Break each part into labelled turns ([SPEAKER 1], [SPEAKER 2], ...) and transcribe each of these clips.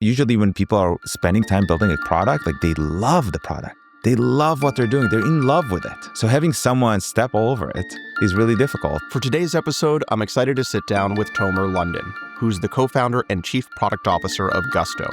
[SPEAKER 1] Usually when people are spending time building a product, like they love the product. They love what they're doing. They're in love with it. So having someone step over it is really difficult.
[SPEAKER 2] For today's episode, I'm excited to sit down with Tomer London, who's the co-founder and chief product officer of Gusto.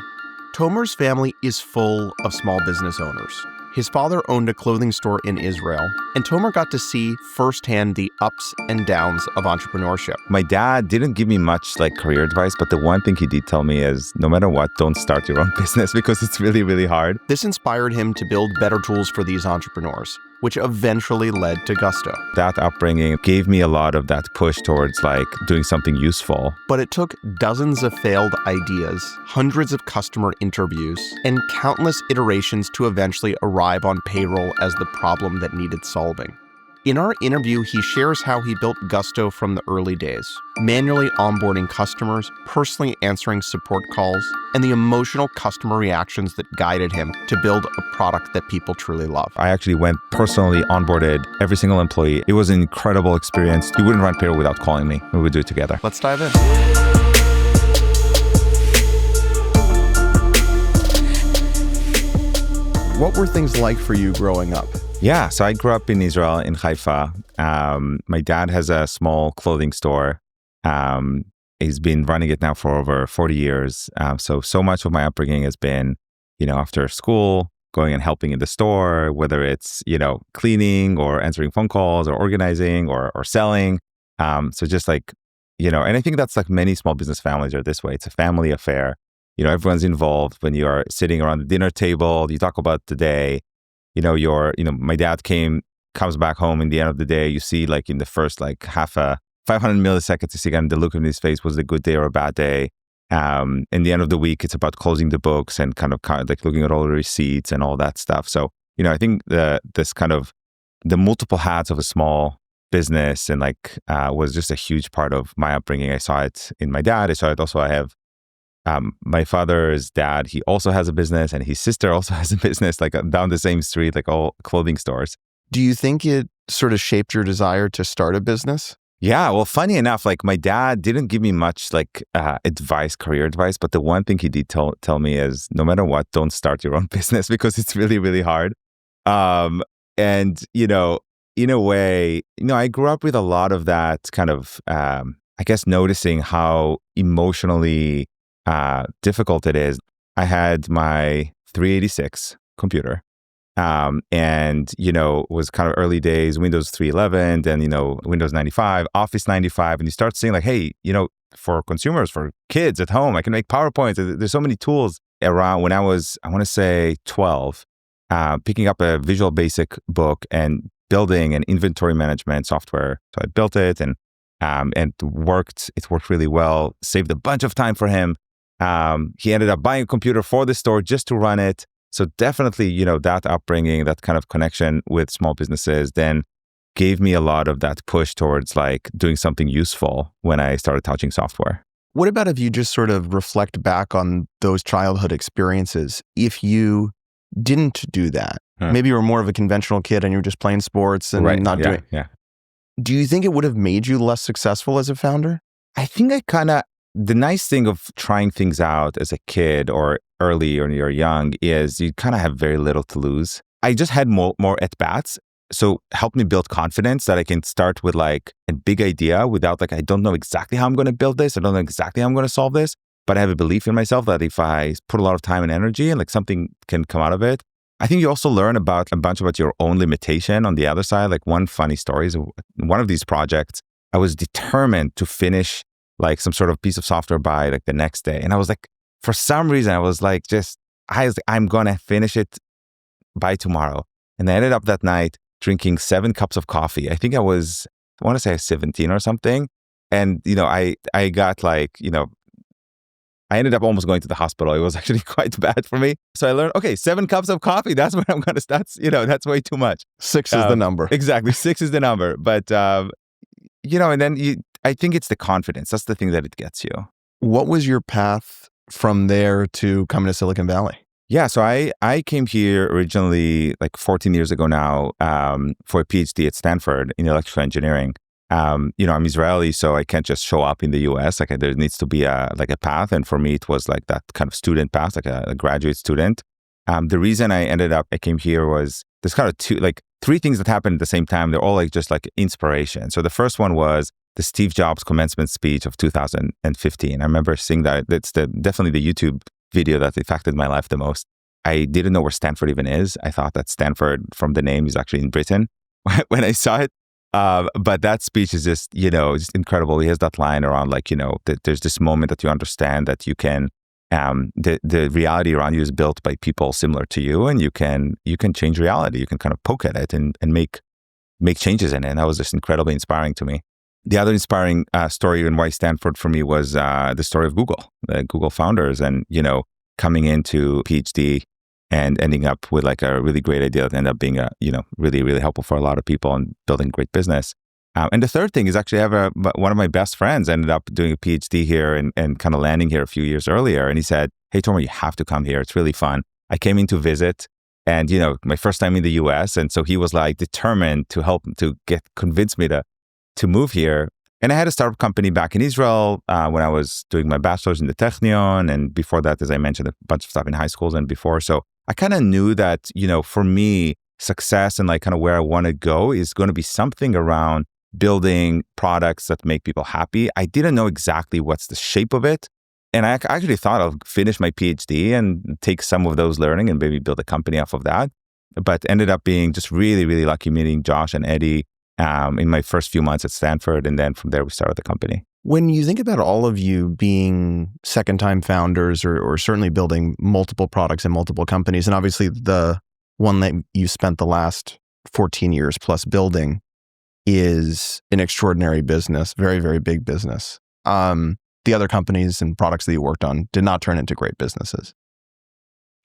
[SPEAKER 2] Tomer's family is full of small business owners. His father owned a clothing store in Israel, and Tomer got to see firsthand the ups and downs of entrepreneurship.
[SPEAKER 1] My dad didn't give me much like career advice, but the one thing he did tell me is no matter what, don't start your own business because it's really, really hard.
[SPEAKER 2] This inspired him to build better tools for these entrepreneurs, which eventually led to Gusto.
[SPEAKER 1] That upbringing gave me a lot of that push towards like doing something useful.
[SPEAKER 2] But it took dozens of failed ideas, hundreds of customer interviews, and countless iterations to eventually arrive on payroll as the problem that needed solving. In our interview, he shares how he built Gusto from the early days, manually onboarding customers, personally answering support calls, and the emotional customer reactions that guided him to build a product that people truly love.
[SPEAKER 1] I actually went personally, onboarded every single employee. It was an incredible experience. You wouldn't run payroll without calling me. We would do it together.
[SPEAKER 2] Let's dive in. What were things like for you growing up?
[SPEAKER 1] Yeah, so I grew up in Israel, in Haifa. My dad has a small clothing store. He's been running it now for over 40 years. So much of my upbringing has been, after school, going and helping in the store, whether it's, cleaning or answering phone calls or organizing or selling. So just like, and I think that's like many small business families are this way. It's a family affair. Everyone's involved. When you are sitting around the dinner table, you talk about the day. My dad comes back home in the end of the day. You see like in the first like 500 milliseconds, you see kind of the look in his face, was it a good day or a bad day? In the end of the week, it's about closing the books and kind of like looking at all the receipts and all that stuff. So, I think this kind of the multiple hats of a small business and like was just a huge part of my upbringing. I saw it in my dad. I saw it also. I have my father's dad, he also has a business, and his sister also has a business, like down the same street, like all clothing stores.
[SPEAKER 2] Do you think it sort of shaped your desire to start a business?
[SPEAKER 1] Yeah, well, funny enough, like my dad didn't give me much like career advice, but the one thing he did tell me is no matter what, don't start your own business because it's really, really hard. And, in a way, I grew up with a lot of that kind of, noticing how emotionally difficult it is. I had my 386 computer, and was kind of early days, Windows 3.11, then Windows 95, Office 95, and you start seeing like, hey, for consumers, for kids at home, I can make PowerPoints. There's so many tools around. When I was, I want to say 12, picking up a Visual Basic book and building an inventory management software. So I built it and it worked. It worked really well. Saved a bunch of time for him. He ended up buying a computer for the store just to run it. So definitely, that upbringing, that kind of connection with small businesses then gave me a lot of that push towards like doing something useful when I started touching software.
[SPEAKER 2] What about if you just sort of reflect back on those childhood experiences? If you didn't do that, maybe you were more of a conventional kid and you were just playing sports and not doing.
[SPEAKER 1] Yeah.
[SPEAKER 2] Do you think it would have made you less successful as a founder?
[SPEAKER 1] I think the nice thing of trying things out as a kid or early or you're young is you kind of have very little to lose. I just had more at-bats. So helped me build confidence that I can start with like a big idea without like, I don't know exactly how I'm going to build this. I don't know exactly how I'm going to solve this, but I have a belief in myself that if I put a lot of time and energy and like something can come out of it. I think you also learn about a bunch about your own limitation on the other side. Like one funny story is one of these projects, I was determined to finish like some sort of piece of software by like the next day. And I was like, for some reason, I was like, I'm going to finish it by tomorrow. And I ended up that night drinking 7 cups of coffee. I think I want to say 17 or something. And, I got like, I ended up almost going to the hospital. It was actually quite bad for me. So I learned, okay, 7 cups of coffee, that's what I'm going to, that's way too much.
[SPEAKER 2] 6 is the number.
[SPEAKER 1] Exactly. 6 is the number. But, and then I think it's the confidence. That's the thing that it gets you.
[SPEAKER 2] What was your path from there to coming to Silicon Valley?
[SPEAKER 1] Yeah, so I came here originally like 14 years ago now for a PhD at Stanford in electrical engineering. I'm Israeli, so I can't just show up in the US. Like there needs to be a path. And for me, it was like that kind of student path, like a graduate student. The reason I came here was there's kind of three things that happened at the same time. They're all like just like inspiration. So the first one was the Steve Jobs commencement speech of 2015. I remember seeing that. It's definitely the YouTube video that affected my life the most. I didn't know where Stanford even is. I thought that Stanford, from the name, is actually in Britain when I saw it. But that speech is just, just incredible. He has that line around like, that there's this moment that you understand that you can, the reality around you is built by people similar to you, and you can change reality. You can kind of poke at it and make changes in it. And that was just incredibly inspiring to me. The other inspiring story and why Stanford for me was the story of Google, the Google founders, and, coming into PhD and ending up with like a really great idea that ended up being really, really helpful for a lot of people and building great business. And the third thing is actually I have one of my best friends ended up doing a PhD here and kind of landing here a few years earlier. And he said, "Hey, Tomer, you have to come here. It's really fun." I came in to visit and, my first time in the US. And so he was like determined to help to convince me to move here. And I had a startup company back in Israel when I was doing my bachelor's in the Technion. And before that, as I mentioned, a bunch of stuff in high schools and before. So I kind of knew that, for me, success and like kind of where I want to go is going to be something around building products that make people happy. I didn't know exactly what's the shape of it. And I actually thought I'll finish my PhD and take some of those learning and maybe build a company off of that. But ended up being just really, really lucky meeting Josh and Eddie in my first few months at Stanford. And then from there, we started the company.
[SPEAKER 2] When you think about all of you being second-time founders or certainly building multiple products in multiple companies, and obviously the one that you spent the last 14 years plus building is an extraordinary business, very, very big business. The other companies and products that you worked on did not turn into great businesses.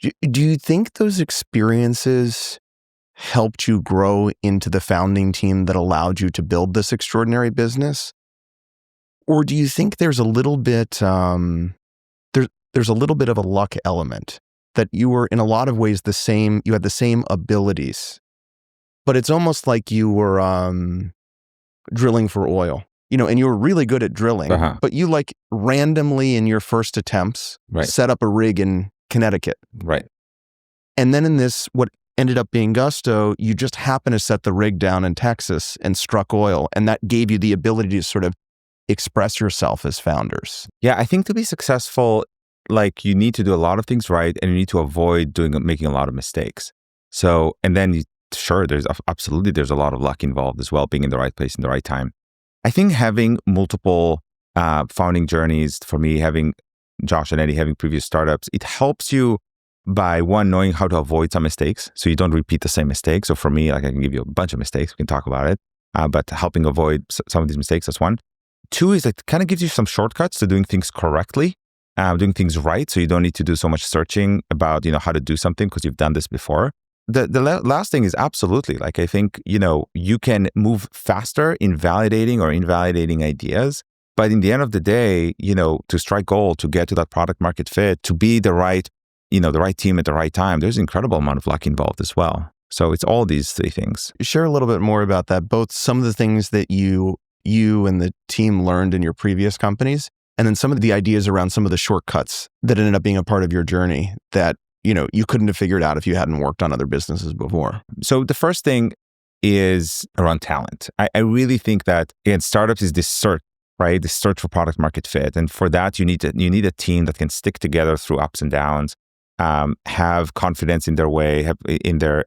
[SPEAKER 2] Do you think those experiences helped you grow into the founding team that allowed you to build this extraordinary business? Or do you think there's a little bit there's a little bit of a luck element that you were in a lot of ways you had the same abilities, but it's almost like you were drilling for oil, and you were really good at drilling, but you like randomly in your first attempts set up a rig in Connecticut.
[SPEAKER 1] Right.
[SPEAKER 2] And then in this, what ended up being Gusto, you just happened to set the rig down in Texas and struck oil. And that gave you the ability to sort of express yourself as founders.
[SPEAKER 1] Yeah, I think to be successful, like you need to do a lot of things right and you need to avoid making a lot of mistakes. So, and then there's a lot of luck involved as well, being in the right place in the right time. I think having multiple founding journeys, for me, having Josh and Eddie having previous startups, it helps you by one, knowing how to avoid some mistakes so you don't repeat the same mistakes. So for me, like I can give you a bunch of mistakes, we can talk about it, but helping avoid some of these mistakes, that's one. Two is it kind of gives you some shortcuts to doing things correctly, doing things right. So you don't need to do so much searching about, how to do something because you've done this before. The last thing is absolutely, like I think, you can move faster in validating or invalidating ideas. But in the end of the day, to strike gold, to get to that product market fit, to be the right team at the right time, there's an incredible amount of luck involved as well. So it's all these three things.
[SPEAKER 2] Share a little bit more about that, both some of the things that you and the team learned in your previous companies, and then some of the ideas around some of the shortcuts that ended up being a part of your journey that, you couldn't have figured out if you hadn't worked on other businesses before.
[SPEAKER 1] So the first thing is around talent. I really think that, again, startups is this search, right? This search for product market fit. And for that, you need a team that can stick together through ups and downs, have confidence in their way,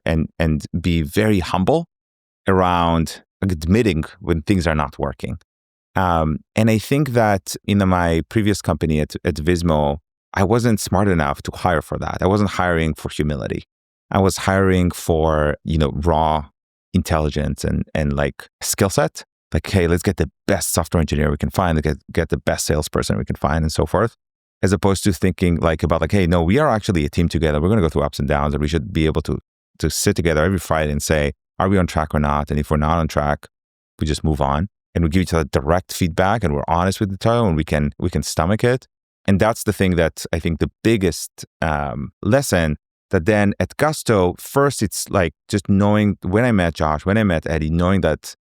[SPEAKER 1] and be very humble around admitting when things are not working. And I think that in my previous company at Vismo, I wasn't smart enough to hire for that. I wasn't hiring for humility. I was hiring for, raw intelligence and like skill set. Like, hey, let's get the best software engineer we can find, get the best salesperson we can find, and so forth. As opposed to thinking about hey, no, we are actually a team together. We're going to go through ups and downs, and we should be able to sit together every Friday and say, are we on track or not? And if we're not on track, we just move on, and we give each other direct feedback, and we're honest with each other, and we can stomach it. And that's the thing that I think the biggest lesson. That then at Gusto, first it's like just knowing when I met Josh, when I met Eddie, knowing that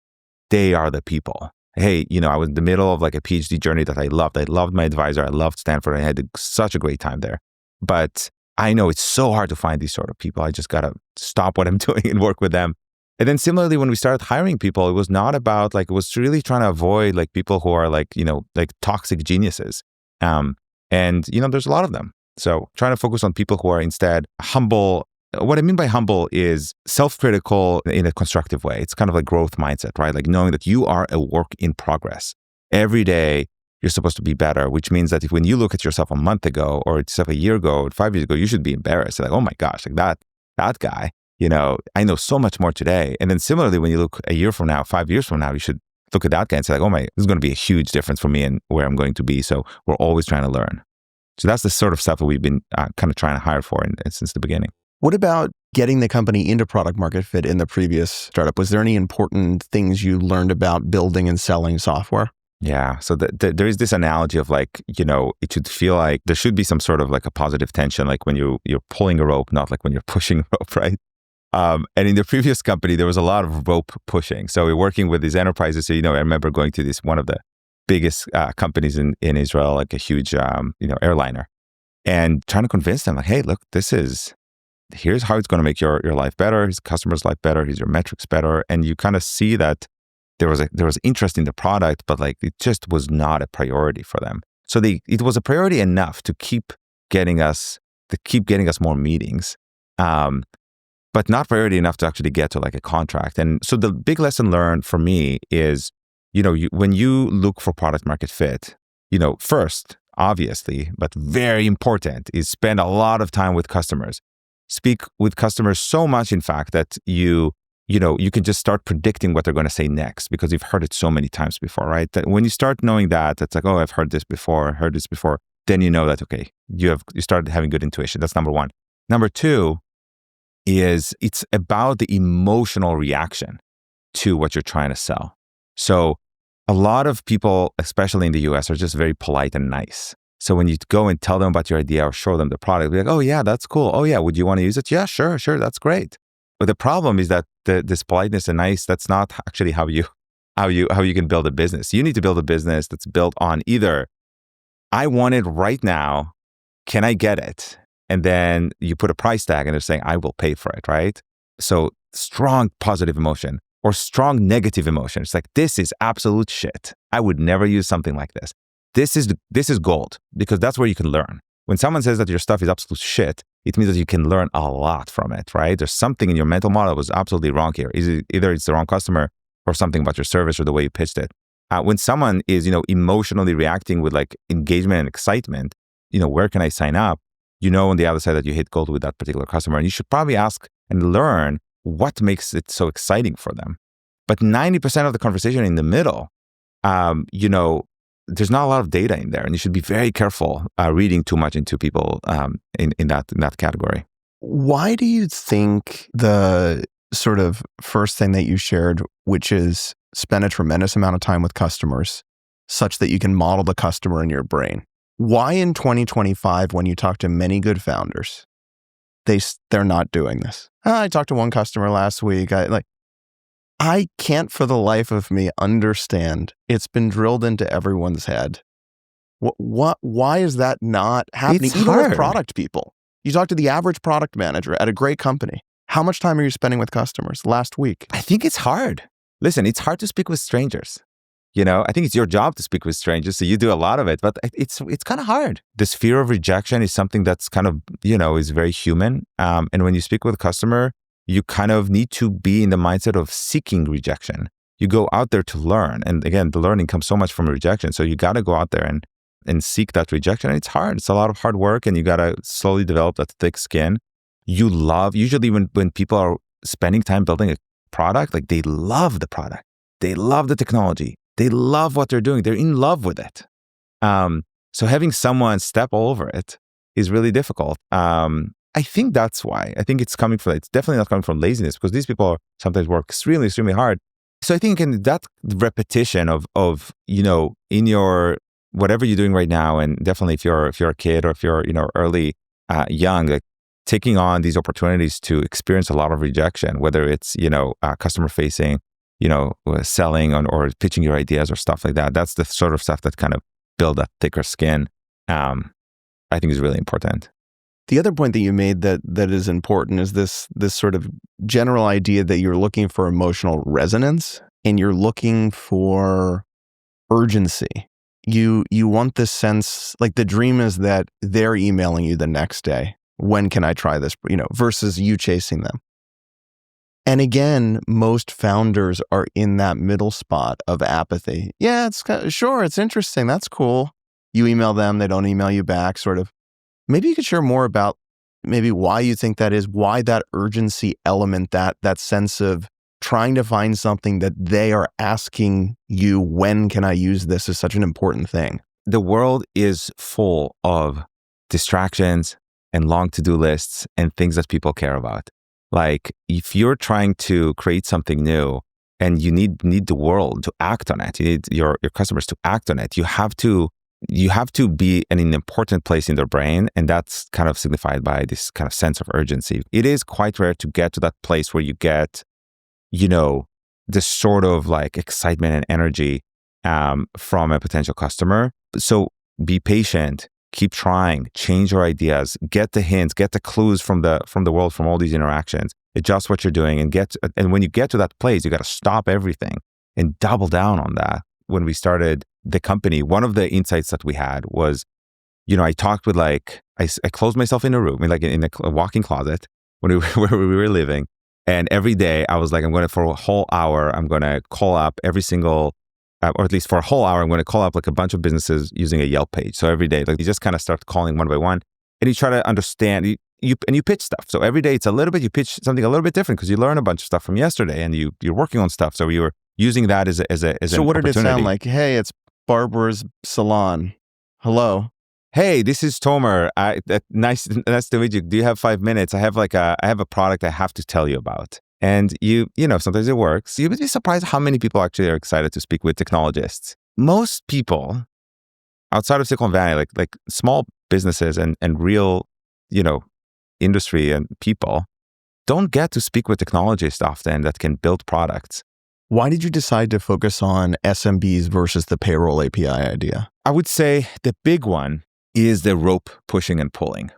[SPEAKER 1] they are the people. hey, I was in the middle of like a PhD journey that I loved. I loved my advisor. I loved Stanford. I had such a great time there. But I know it's so hard to find these sort of people. I just got to stop what I'm doing and work with them. And then similarly, when we started hiring people, it was not about like, it was really trying to avoid like people who are like, like toxic geniuses. And there's a lot of them. So trying to focus on people who are instead humble. What I mean by humble is self-critical in a constructive way. It's kind of like growth mindset, right? Like knowing that you are a work in progress. Every day, you're supposed to be better, which means that when you look at yourself a month ago or yourself a year ago or 5 years ago, you should be embarrassed. Like, oh my gosh, like that guy, I know so much more today. And then similarly, when you look a year from now, 5 years from now, you should look at that guy and say like, oh my, this is going to be a huge difference for me and where I'm going to be. So we're always trying to learn. So that's the sort of stuff that we've been kind of trying to hire for since the beginning.
[SPEAKER 2] What about getting the company into product market fit in the previous startup? Was there any important things you learned about building and selling software?
[SPEAKER 1] Yeah. So there is this analogy of like, it should feel like there should be some sort of like a positive tension, like when you're pulling a rope, not like when you're pushing a rope, right? And in the previous company, there was a lot of rope pushing. So we're working with these enterprises. So, I remember going to one of the biggest companies in Israel, like a huge, airliner, and trying to convince them like, hey, look, here's how it's going to make your life better, his customer's life better, here's your metrics better. And you kind of see that there was interest in the product, but like it just was not a priority for them. So it was a priority enough to keep getting us more meetings, but not priority enough to actually get to like a contract. And so the big lesson learned for me is, when you look for product market fit, first, obviously, but very important, is spend a lot of time with customers. Speak with customers so much, in fact, that you can just start predicting what they're going to say next because you've heard it so many times before, right? That when you start knowing that, it's like, oh, I've heard this before, then you know that, okay, you started having good intuition. That's number one. Number two is it's about the emotional reaction to what you're trying to sell. So a lot of people, especially in the US, are just very polite and nice. So when you go and tell them about your idea or show them the product, they're like, oh yeah, that's cool. Oh yeah, would you want to use it? Yeah, sure, that's great. But the problem is that this politeness and nice, that's not actually how you can build a business. You need to build a business that's built on either, I want it right now, can I get it? And then you put a price tag and they're saying, I will pay for it, right? So strong positive emotion or strong negative emotion. It's like, this is absolute shit. I would never use something like this. This is gold because that's where you can learn. When someone says that your stuff is absolute shit, it means that you can learn a lot from it, right? There's something in your mental model that was absolutely wrong here. Either it's the wrong customer or something about your service or the way you pitched it. When someone is, emotionally reacting with like engagement and excitement, where can I sign up? On the other side that you hit gold with that particular customer. And you should probably ask and learn what makes it so exciting for them. But 90% of the conversation in the middle, there's not a lot of data in there, and you should be very careful reading too much into people in that category.
[SPEAKER 2] Why do you think the sort of first thing that you shared, which is spend a tremendous amount of time with customers such that you can model the customer in your brain? Why in 2025, when you talk to many good founders, they're not doing this? I talked to one customer last week. I can't for the life of me understand. It's been drilled into everyone's head. Why is that not happening?
[SPEAKER 1] It's
[SPEAKER 2] Even
[SPEAKER 1] hard.
[SPEAKER 2] with product people. You talk to the average product manager at a great company. How much time are you spending with customers last week?
[SPEAKER 1] I think it's hard. Listen, it's hard to speak with strangers. I think it's your job to speak with strangers, so you do a lot of it, but it's kind of hard. This fear of rejection is something that's kind of, is very human. And when you speak with a customer, you kind of need to be in the mindset of seeking rejection. You go out there to learn. And again, the learning comes so much from rejection. So you got to go out there and seek that rejection. And it's hard. It's a lot of hard work, and you got to slowly develop that thick skin. Usually when people are spending time building a product, like they love the product. They love the technology. They love what they're doing. They're in love with it. So having someone step over it is really difficult. I think that's why. I think it's definitely not coming from laziness, because these people sometimes work extremely, extremely hard. So I think in that repetition of in your whatever you're doing right now, and definitely if you're a kid or if you're early young, like taking on these opportunities to experience a lot of rejection, whether it's customer facing, selling or pitching your ideas or stuff like that. That's the sort of stuff that kind of build that thicker skin. I think is really important.
[SPEAKER 2] The other point that you made that is important is this sort of general idea that you're looking for emotional resonance and you're looking for urgency. You want this sense, like the dream is that they're emailing you the next day. When can I try this? Versus you chasing them. And again, most founders are in that middle spot of apathy. Yeah, it's interesting. That's cool. You email them, they don't email you back, sort of. Maybe you could share more about maybe why you think that is, why that urgency element, that sense of trying to find something that they are asking you, when can I use this, is such an important thing.
[SPEAKER 1] The world is full of distractions and long to-do lists and things that people care about. Like if you're trying to create something new and you need the world to act on it, you need your customers to act on it, you have to be in an important place in their brain. And that's kind of signified by this kind of sense of urgency. It is quite rare to get to that place where you get, this sort of like excitement and energy from a potential customer. So be patient, keep trying, change your ideas, get the hints, get the clues from the world, from all these interactions, adjust what you're doing and when you get to that place, you got to stop everything and double down on that. When we started the company, one of the insights that we had was, I talked with I closed myself in a room, in a walk-in closet where we were living. And every day I was like, for a whole hour, I'm going to call up every single, or at least for a whole hour, I'm going to call up like a bunch of businesses using a Yelp page. So every day, you just kind of start calling one by one and you try to understand, you pitch stuff. So every day you pitch something a little bit different because you learn a bunch of stuff from yesterday and you're working on stuff. So you're using that as
[SPEAKER 2] so what did it sound like? Hey, it's Barbara's salon. Hello.
[SPEAKER 1] Hey, this is Tomer. Nice to meet you. Do you have 5 minutes? I have a product I have to tell you about. And sometimes it works. You would be surprised how many people actually are excited to speak with technologists. Most people outside of Silicon Valley, like small businesses and real, industry and people don't get to speak with technologists often that can build products.
[SPEAKER 2] Why did you decide to focus on SMBs versus the payroll API idea?
[SPEAKER 1] I would say the big one is the rope pushing and pulling.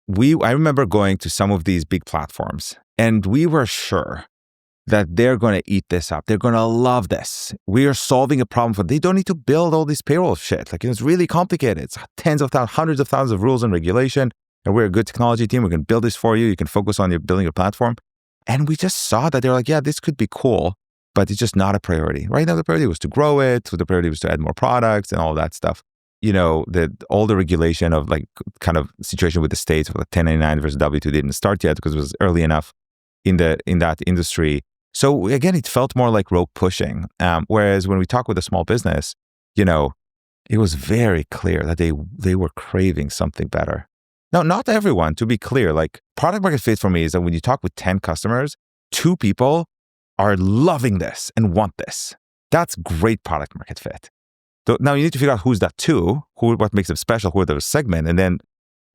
[SPEAKER 1] I remember going to some of these big platforms and we were sure that they're going to eat this up. They're going to love this. We are solving a problem they don't need to build all this payroll shit. It's really complicated. It's tens of thousands, hundreds of thousands of rules and regulation. And we're a good technology team. We can build this for you. You can focus on building your platform. And we just saw that they're like, yeah, this could be cool, but it's just not a priority. Right now, the priority was to grow it. The priority was to add more products and all that stuff. All the regulation of kind of situation with the states of the 1099 versus W-2 didn't start yet because it was early enough in that industry. So again, it felt more like rope pushing. Whereas when we talk with a small business, it was very clear that they were craving something better. Now, not everyone, to be clear, product market fit for me is that when you talk with 10 customers, 2 people are loving this and want this. That's great product market fit. So now you need to figure out who's that 2, what makes them special, who are the segment, and then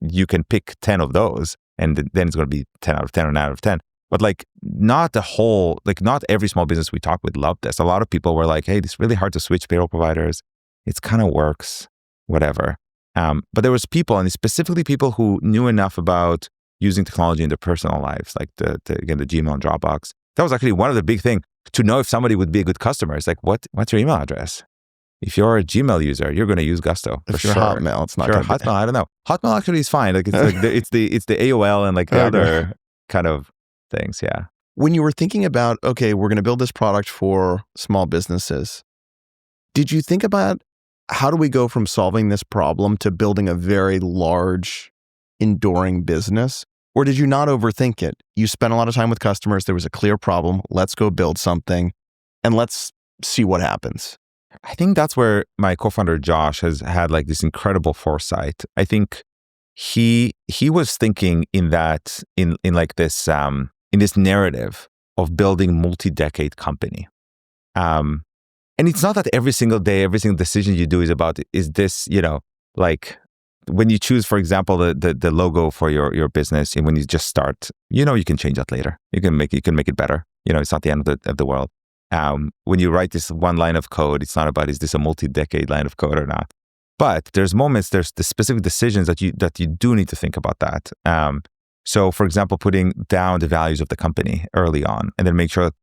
[SPEAKER 1] you can pick 10 of those, and then it's going to be 10 out of 10 or 9 out of 10. But not every small business we talk with loved this. A lot of people were like, hey, it's really hard to switch payroll providers. It kind of works, whatever. But there was people, and specifically people who knew enough about using technology in their personal lives, like the Gmail and Dropbox. That was actually one of the big things to know if somebody would be a good customer. It's like, what's your email address? If you're a Gmail user, you're going to use Gusto.
[SPEAKER 2] If you're Hotmail, it's not going to be.
[SPEAKER 1] Hotmail, I don't know. Hotmail actually is fine. It's the AOL and the other kind of things. Yeah.
[SPEAKER 2] When you were thinking about, okay, we're going to build this product for small businesses, did you think about how do we go from solving this problem to building a very large, enduring business? Or did you not overthink it? You spent a lot of time with customers. There was a clear problem. Let's go build something and let's see what happens.
[SPEAKER 1] I think that's where my co-founder Josh has had this incredible foresight. I think he was thinking in this narrative of building multi-decade company. And it's not that every single day, every single decision you do is this, when you choose, for example, the logo for your business, and when you just start, you can change that later. You can make it better. It's not the end of the world. When you write this one line of code, it's not about, is this a multi-decade line of code or not? But there's the specific decisions that you do need to think about that. So for example, putting down the values of the company early on, and then make sure that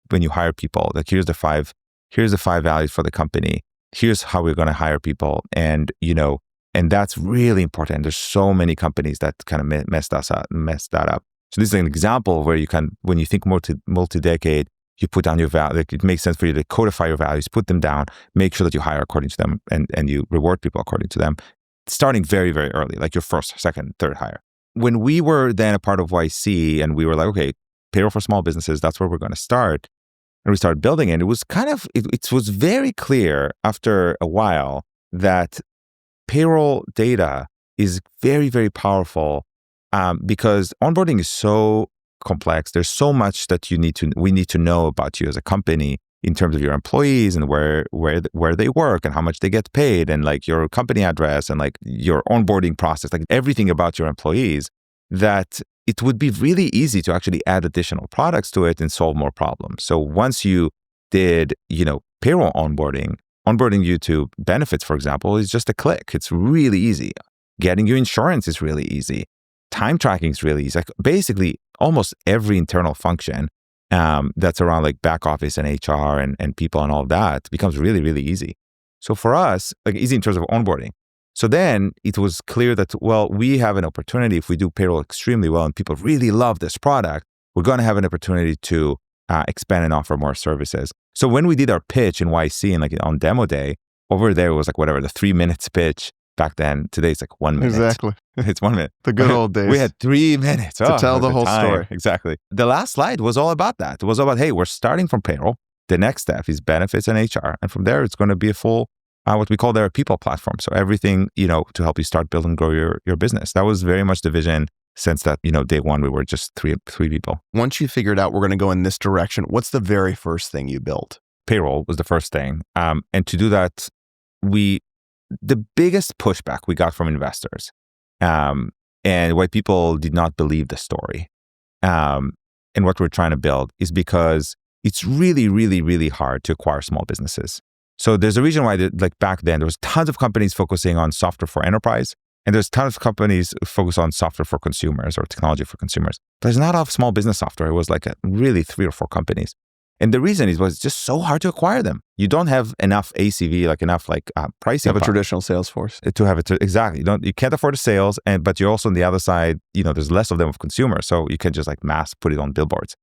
[SPEAKER 1] when you hire people, that here's the five values for the company. Here's how we're going to hire people. And, and that's really important. There's so many companies that kind of messed that up. So this is an example where you can, when you think multi-decade, you put down your value. Like, it makes sense for you to codify your values, put them down, make sure that you hire according to them, and you reward people according to them, starting very, very early, like your first, second, third hire. When we were then a part of YC and we were like, okay, payroll for small businesses, that's where we're going to start. And we started building it. It was it was very clear after a while that payroll data is very, very powerful because onboarding is so complex. There's so much that we need to know about you as a company in terms of your employees and where they work and how much they get paid and like your company address and like your onboarding process, like everything about your employees, that it would be really easy to actually add additional products to it and solve more problems. So once you did, payroll onboarding you to benefits, for example, is just a click. It's really easy. Getting you insurance is really easy. Time tracking is really easy. Like basically almost every internal function that's around like back office and HR and people and all of that becomes really, really easy. So for us, like easy in terms of onboarding. So then it was clear that, well, we have an opportunity if we do payroll extremely well and people really love this product, we're going to have an opportunity to expand and offer more services. So when we did our pitch in YC and like on demo day, over there it was like whatever, the 3 minutes pitch back then. Today it's like 1 minute.
[SPEAKER 2] Exactly.
[SPEAKER 1] It's 1 minute.
[SPEAKER 2] The good old days.
[SPEAKER 1] We had 3 minutes
[SPEAKER 2] to tell the whole story.
[SPEAKER 1] Exactly. The last slide was all about that. It was all about, hey, we're starting from payroll. The next step is benefits and HR. And from there, it's going to be a full, what we call their people platform. So everything, to help you start build and grow your business. That was very much the vision since that, day one, we were just three people.
[SPEAKER 2] Once you figured out we're going to go in this direction, what's the very first thing you built?
[SPEAKER 1] Payroll was the first thing. And to do that, the biggest pushback we got from investors and why people did not believe the story and what we're trying to build is because it's really, really, really hard to acquire small businesses. So there's a reason why, like back then, there was tons of companies focusing on software for enterprise, and there's tons of companies focused on software for consumers or technology for consumers. There's not a lot of small business software. It was like really 3 or 4 companies. And the reason was just so hard to acquire them. You don't have enough ACV, like enough pricing.
[SPEAKER 2] Have a traditional sales force.
[SPEAKER 1] To have it, exactly. You can't afford the sales, but you're also on the other side, there's less of them of consumers. So you can just like mass put it on billboards.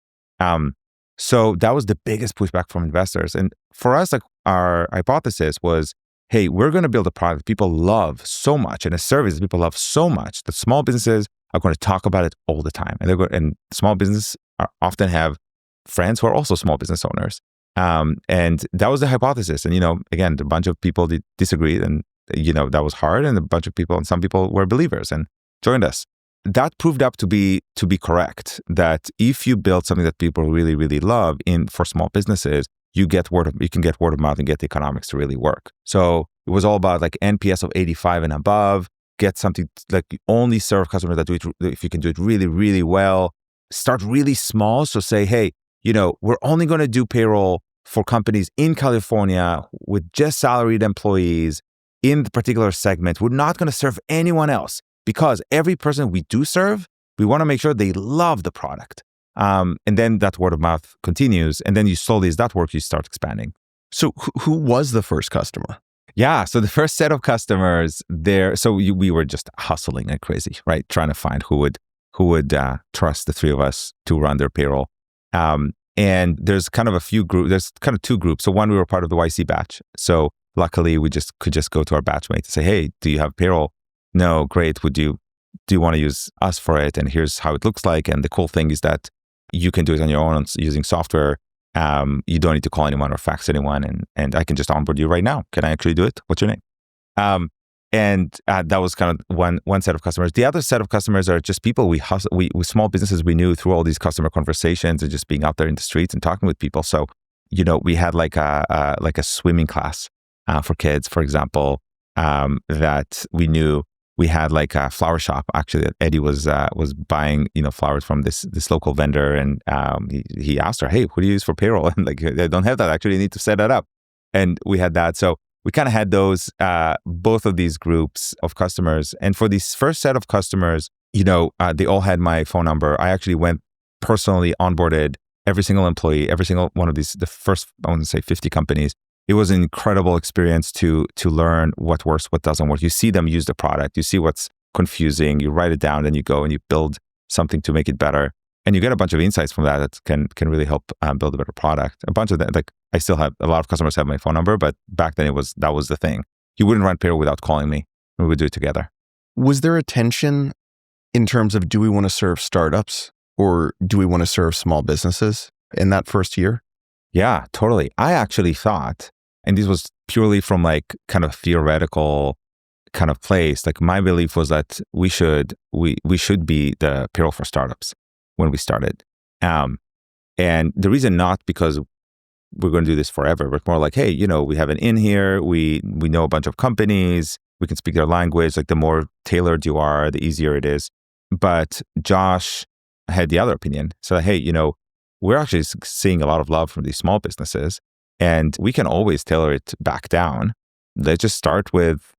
[SPEAKER 1] So that was the biggest pushback from investors. And for us, like our hypothesis was, hey, we're going to build a product people love so much and a service that people love so much that small businesses are going to talk about it all the time. And small businesses often have friends who are also small business owners. And that was the hypothesis. And, again, a bunch of people disagreed and, that was hard. And some people were believers and joined us. That proved up to be correct, that if you build something that people really, really love for small businesses, you can get word of mouth and get the economics to really work. So it was all about like NPS of 85 and above, get something like only serve customers that do it, if you can do it really, really well, start really small. So say, hey, we're only going to do payroll for companies in California with just salaried employees in the particular segment. We're not going to serve anyone else because every person we do serve, we want to make sure they love the product. And then that word of mouth continues. And then you slowly, as that works, you start expanding.
[SPEAKER 2] So who was the first customer?
[SPEAKER 1] Yeah. So the first set of customers there, we were just hustling like crazy, right? Trying to find who would trust the 3 of us to run their payroll. And there's kind of there's kind of 2 groups. So one, we were part of the YC batch. So luckily we could just go to our batchmate and say, hey, do you have payroll? No, great. Do you want to use us for it? And here's how it looks like. And the cool thing is that you can do it on your own using software. You don't need to call anyone or fax anyone. And I can just onboard you right now. Can I actually do it? What's your name? And that was kind of one set of customers. The other set of customers are just people we small businesses we knew through all these customer conversations and just being out there in the streets and talking with people. So, we had like a swimming class for kids, for example, that we knew we had like a flower shop. Actually, Eddie was buying flowers from this local vendor, and he asked her, "Hey, what do you use for payroll?" And like, I don't have that. Actually, you need to set that up. And we had that. So we kind of had those both of these groups of customers. And for this first set of customers, they all had my phone number. I actually went personally onboarded every single employee, every single one of these, the first, I want to say 50 companies. It was an incredible experience to learn what works, what doesn't work. You see them use the product, you see what's confusing, you write it down, then you go and you build something to make it better. And you get a bunch of insights from that can really help build a better product. A bunch of that, like I still have, a lot of customers have my phone number, but back then that was the thing. You wouldn't run payroll without calling me. We would do it together.
[SPEAKER 2] Was there a tension in terms of, do we want to serve startups or do we want to serve small businesses in that first year?
[SPEAKER 1] Yeah, totally. I actually thought, and this was purely from like kind of theoretical kind of place, like my belief was that we should be the payroll for startups when we started. And the reason not because we're going to do this forever, but more like, hey, we have an in here, we know a bunch of companies, we can speak their language. Like the more tailored you are, the easier it is. But Josh had the other opinion. So, hey, we're actually seeing a lot of love from these small businesses, and we can always tailor it back down. Let's just start with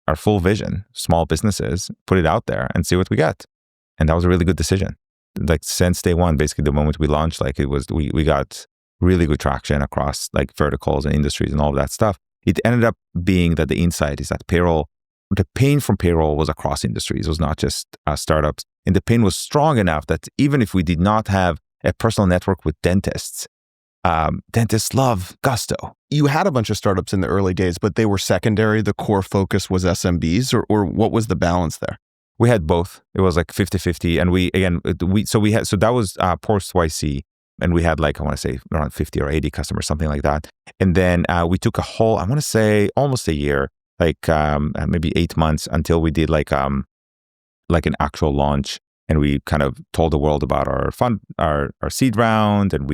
[SPEAKER 1] our full vision, small businesses, put it out there and see what we get. And that was a really good decision. Like since day one, basically the moment we launched, like we got really good traction across like verticals and industries and all of that stuff. It ended up being that the insight is that the pain from payroll was across industries. It was not just startups. And the pain was strong enough that even if we did not have a personal network with dentists love Gusto.
[SPEAKER 2] You had a bunch of startups in the early days, but they were secondary. The core focus was SMBs, or what was the balance there?
[SPEAKER 1] We had both. It was like 50-50. And so that was post YC. And we had like, I want to say around 50 or 80 customers, something like that. And then we took a whole, I want to say almost a year, like maybe 8 months until we did like an actual launch. And we kind of told the world about our fund, our seed round, and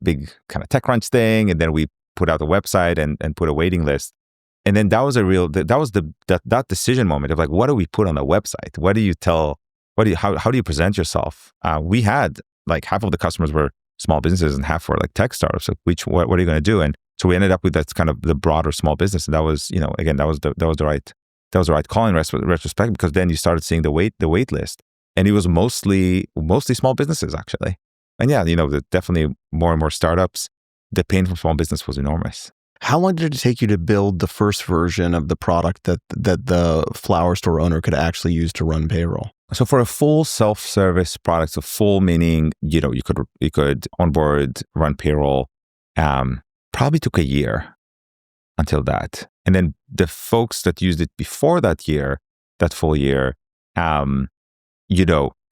[SPEAKER 1] big kind of TechCrunch thing. And then we put out a website and put a waiting list. And then that was that decision moment of like, what do we put on the website? What do you tell? How do you present yourself? We had like half of the customers were small businesses and half were like tech startups. So what are you going to do? And so we ended up with that kind of the broader small business. And that was, again, that was the right call in retrospect, because then you started seeing the wait list. And it was mostly small businesses, actually. And yeah, definitely more and more startups. The pain from small business was enormous.
[SPEAKER 2] How long did it take you to build the first version of the product that the flower store owner could actually use to run payroll?
[SPEAKER 1] So for a full self-service product, so full meaning, you could onboard, run payroll, probably took a year until that. And then the folks that used it before that full year,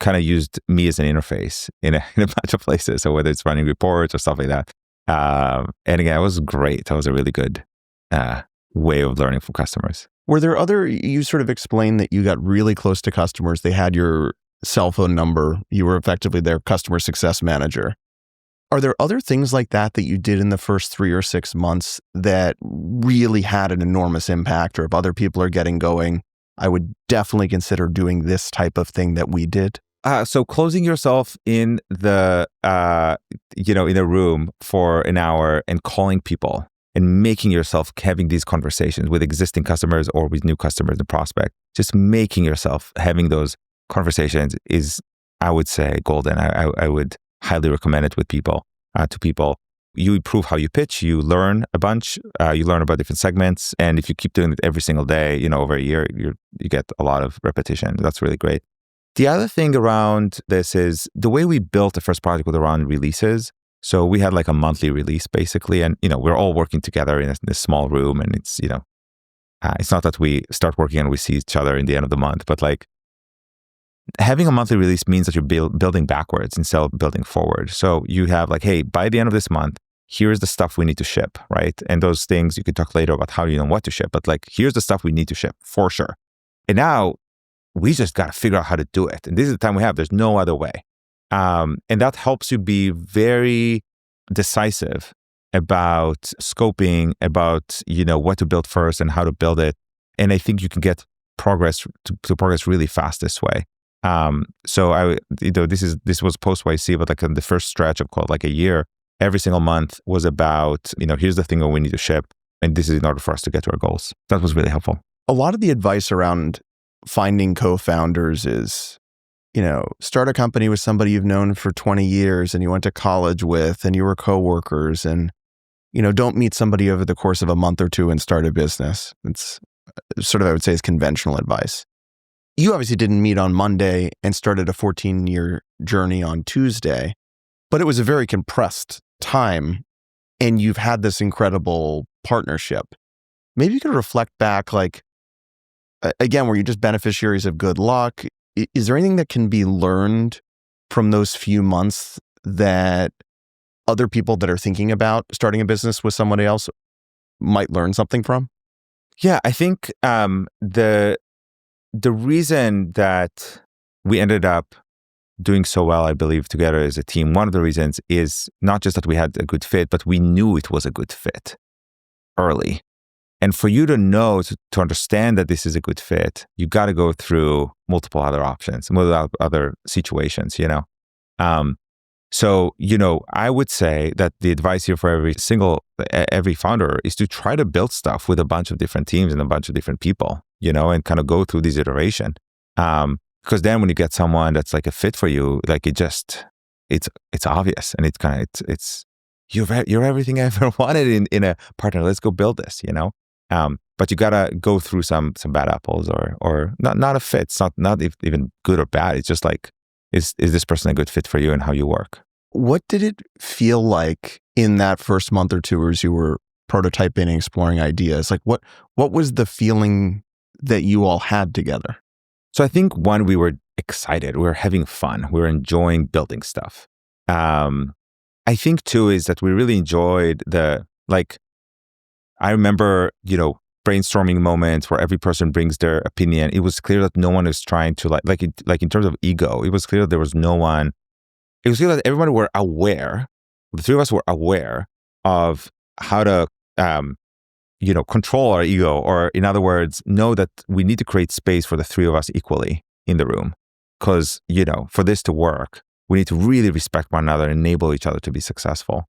[SPEAKER 1] kind of used me as an interface in a bunch of places. So whether it's running reports or stuff like that. And again, it was great. That was a really good way of learning from customers.
[SPEAKER 2] Were there you sort of explained that you got really close to customers. They had your cell phone number. You were effectively their customer success manager. Are there other things like that you did in the first 3 or 6 months that really had an enormous impact? Or if other people are getting going, I would definitely consider doing this type of thing that we did.
[SPEAKER 1] So closing yourself in the, in a room for an hour and calling people and making yourself having these conversations with existing customers or with new customers, the prospect, just making yourself having those conversations is, I would say, golden. I would highly recommend it with people, to people. You improve how you pitch, you learn a bunch, you learn about different segments. And if you keep doing it every single day, over a year, you get a lot of repetition. That's really great. The other thing around this is the way we built the first project was around releases. So we had like a monthly release basically. And, we're all working together in this small room. And it's, it's not that we start working and we see each other in the end of the month, but like having a monthly release means that you're building backwards instead of building forward. So you have like, hey, by the end of this month, here's the stuff we need to ship, right? And those things you can talk later about how you know what to ship, but like, here's the stuff we need to ship for sure. And now we just got to figure out how to do it. And this is the time we have. There's no other way. And that helps you be very decisive about scoping, about, what to build first and how to build it. And I think you can get to progress really fast this way. So this was post YC, but like in the first stretch of called like a year, every single month was about, here's the thing that we need to ship, and this is in order for us to get to our goals. That was really helpful.
[SPEAKER 2] A lot of the advice around finding co-founders is, start a company with somebody you've known for 20 years and you went to college with and you were coworkers, and, don't meet somebody over the course of a month or two and start a business. It's sort of, I would say, is conventional advice. You obviously didn't meet on Monday and started a 14-year journey on Tuesday, but it was a very compressed time and you've had this incredible partnership. Maybe you could reflect back, like, again, were you just beneficiaries of good luck? Is there anything that can be learned from those few months that other people that are thinking about starting a business with somebody else might learn something from?
[SPEAKER 1] Yeah, I think the reason that we ended up doing so well, I believe, together as a team, one of the reasons is not just that we had a good fit, but we knew it was a good fit early. And for you to know, to understand that this is a good fit, you got to go through multiple other options, multiple other situations, So, I would say that the advice here for every founder is to try to build stuff with a bunch of different teams and a bunch of different people, and kind of go through this iteration. Because then when you get someone that's like a fit for you, like it's obvious, and it's you're everything I ever wanted in a partner. Let's go build this, But you gotta go through some bad apples or not a fit. It's not even good or bad. It's just like, is this person a good fit for you and how you work?
[SPEAKER 2] What did it feel like in that first month or two as you were prototyping and exploring ideas? Like what was the feeling that you all had together?
[SPEAKER 1] So I think one, we were excited. We were having fun. We were enjoying building stuff. I think two is that we really enjoyed I remember, brainstorming moments where every person brings their opinion. It was clear that no one is trying to like in terms of ego, it was clear that there was no one. It was clear that everybody were aware. The three of us were aware of how to, control our ego, or in other words, know that we need to create space for the three of us equally in the room. Because, for this to work, we need to really respect one another and enable each other to be successful.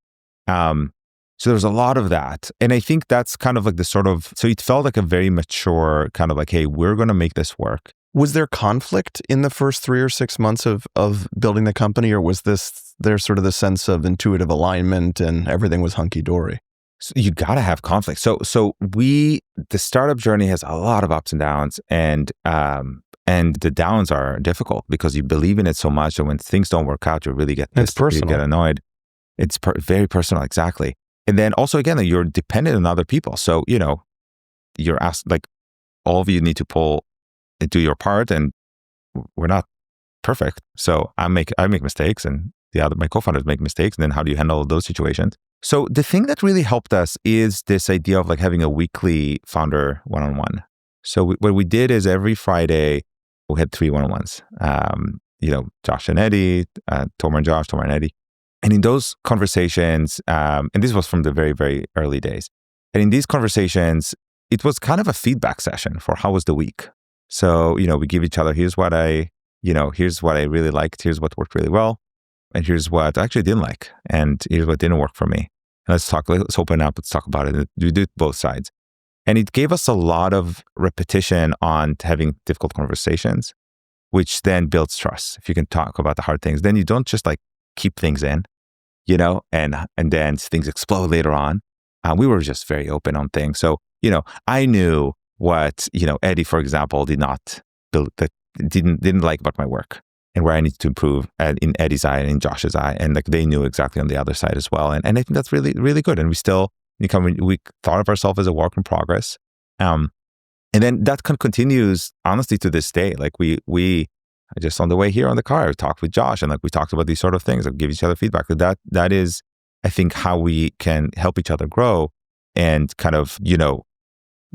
[SPEAKER 1] So there's a lot of that. And I think that's kind of like so it felt like a very mature kind of like, hey, we're going to make this work.
[SPEAKER 2] Was there conflict in the first 3 or 6 months of building the company, or was there sort of the sense of intuitive alignment and everything was hunky-dory?
[SPEAKER 1] So you got to have conflict. So the startup journey has a lot of ups and downs, and the downs are difficult because you believe in it so much that when things don't work out, you really get pissed, you get annoyed. It's very personal, exactly. And then also, again, you're dependent on other people. So, you're asked, like, all of you need to do your part, and we're not perfect. So I make mistakes, and my co-founders make mistakes. And then how do you handle those situations? So the thing that really helped us is this idea of like having a weekly founder one-on-one. So what we did is every Friday, we had 3 one-on-ones. Josh and Eddie, Tomer and Josh, Tomer and Eddie. And in those conversations, and this was from the very, very early days, and in these conversations, it was kind of a feedback session for how was the week. So, we give each other, here's what I really liked, here's what worked really well, and here's what I actually didn't like, and here's what didn't work for me. And let's open up, let's talk about it. We do both sides. And it gave us a lot of repetition on having difficult conversations, which then builds trust. If you can talk about the hard things, then you don't just like keep things in, and then things explode later on. We were just very open on things. So, I knew what, Eddie, for example, didn't like about my work and where I needed to improve in Eddie's eye and in Josh's eye. And like they knew exactly on the other side as well. And I think that's really, really good. And we still, we thought of ourselves as a work in progress. And then that continues honestly to this day. Like we just on the way here on the car, I talked with Josh and like we talked about these sort of things, like give each other feedback. That is, I think, how we can help each other grow and kind of,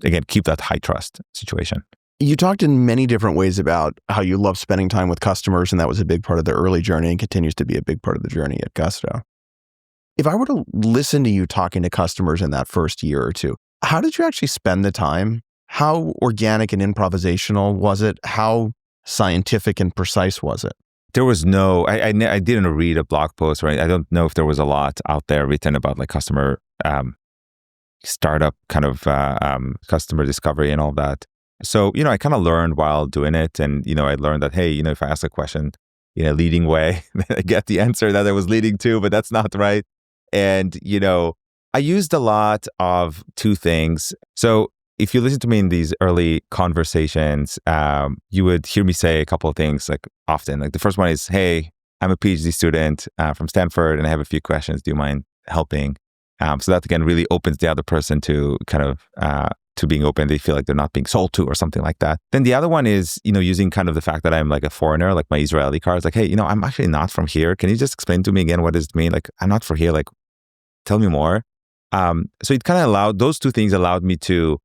[SPEAKER 1] again, keep that high trust situation.
[SPEAKER 2] You talked in many different ways about how you love spending time with customers, and that was a big part of the early journey and continues to be a big part of the journey at Gusto. If I were to listen to you talking to customers in that first year or two, how did you actually spend the time How organic and improvisational was it? How scientific and precise was it?
[SPEAKER 1] There was no, I didn't read a blog post, right? I don't know if there was a lot out there written about like customer startup kind of customer discovery and all that. So, I kind of learned while doing it. And, I learned that, hey, if I ask a question in a leading way, I get the answer that I was leading to, but that's not right. And, I used a lot of two things. So if you listen to me in these early conversations, you would hear me say a couple of things like often. Like the first one is, hey, I'm a PhD student from Stanford and I have a few questions. Do you mind helping? So that again really opens the other person to kind of to being open. They feel like they're not being sold to or something like that. Then the other one is, using kind of the fact that I'm like a foreigner, like my Israeli card. It's like, hey, I'm actually not from here. Can you just explain to me again what does it mean? Like, I'm not from here. Like, tell me more. So it kind of those two things allowed me to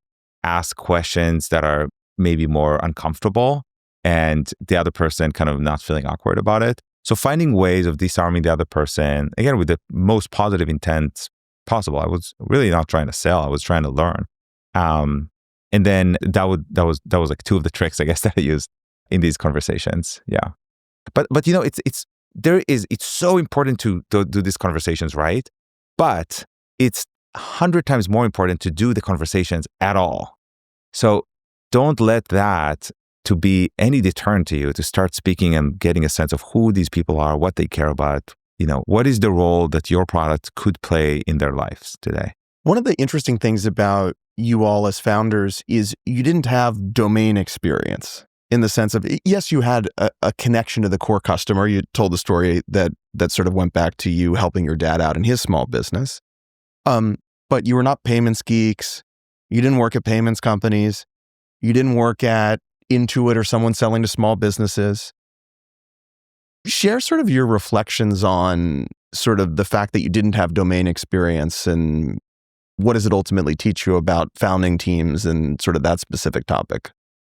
[SPEAKER 1] ask questions that are maybe more uncomfortable and the other person kind of not feeling awkward about it. So finding ways of disarming the other person, again, with the most positive intent possible. I was really not trying to sell. I was trying to learn. And then that was like two of the tricks, I guess, that I used in these conversations. Yeah. But it's so important to do these conversations right. But it's 100 times more important to do the conversations at all. So don't let that to be any deterrent to you to start speaking and getting a sense of who these people are, what they care about, what is the role that your product could play in their lives today.
[SPEAKER 2] One of the interesting things about you all as founders is you didn't have domain experience in the sense of, yes, you had a connection to the core customer. You told the story that sort of went back to you helping your dad out in his small business. But you were not payments geeks. You didn't work at payments companies. You didn't work at Intuit or someone selling to small businesses. Share sort of your reflections on sort of the fact that you didn't have domain experience and what does it ultimately teach you about founding teams and sort of that specific topic?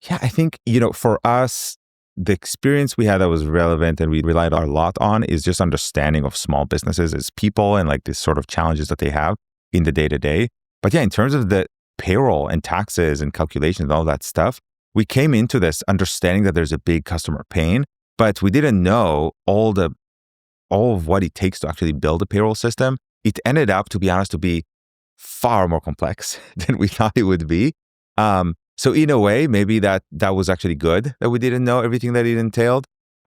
[SPEAKER 1] Yeah, I think, for us, the experience we had that was relevant and we relied a lot on is just understanding of small businesses as people and like these sort of challenges that they have in the day-to-day. But yeah, in terms of the payroll and taxes and calculations and all that stuff, we came into this understanding that there's a big customer pain, but we didn't know all of what it takes to actually build a payroll system. It ended up, to be honest, to be far more complex than we thought it would be. So in a way, maybe that was actually good that we didn't know everything that it entailed.